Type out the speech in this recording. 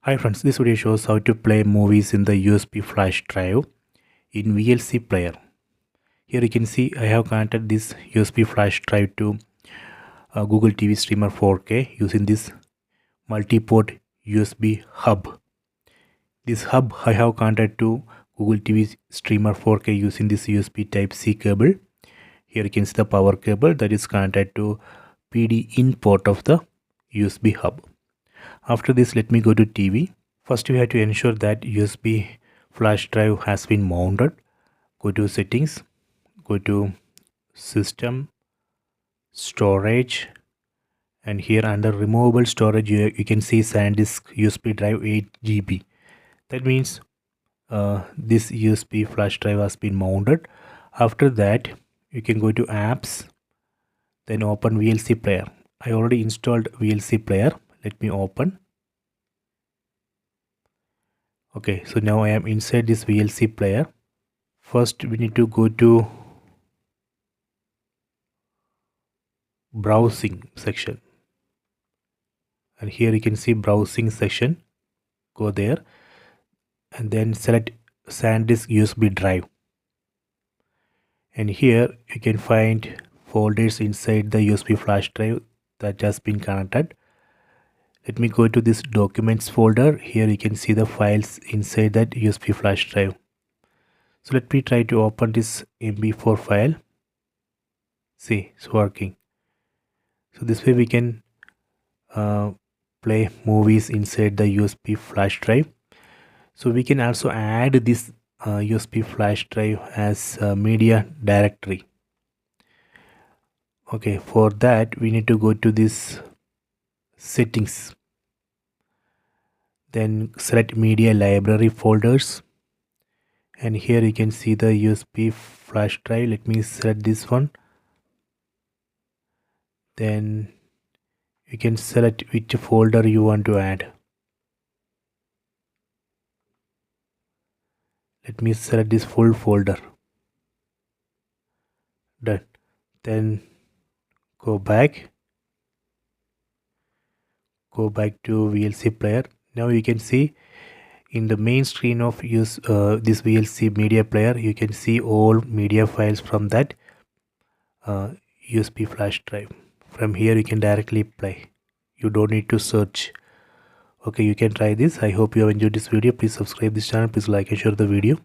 Hi friends, this video shows how to play movies in the USB flash drive in VLC player. Here you can see I have connected this USB flash drive to Google TV Streamer 4K using this multi-port USB hub. This hub I have connected to Google TV Streamer 4K using this USB Type-C cable. Here you can see the power cable that is connected to PD in port of the USB hub. After this, let me go to TV. First, you have to ensure that USB flash drive has been mounted. Go to settings, go to system, storage, and here under removable storage you can see SanDisk USB drive 8 GB. That means this USB flash drive has been mounted. After that, you can go to apps, then open VLC player. I already installed VLC player. Let me open. Okay, so now I am inside this VLC player. First we need to go to browsing section, and here you can see browsing section. Go there and then select SanDisk USB drive, and here you can find folders inside the USB flash drive that has been connected. Let me go to this documents folder. Here you can see the files inside that USB flash drive. So let me try to open this MB4 file. See, it's working. So this way we can play movies inside the USB flash drive. So we can also add this USB flash drive as a media directory. Okay, for that we need to go to this settings, then select media library folders, and here you can see the USB flash drive. Let me select this one, then you can select which folder you want to add. Let me select this full folder. Done. Then go back to VLC player. Now you can see in the main screen of this VLC media player, you can see all media files from that USB flash drive. From here you can directly play. You don't need to search. Okay, you can try this. I hope you have enjoyed this video. Please subscribe this channel. Please like and share the video.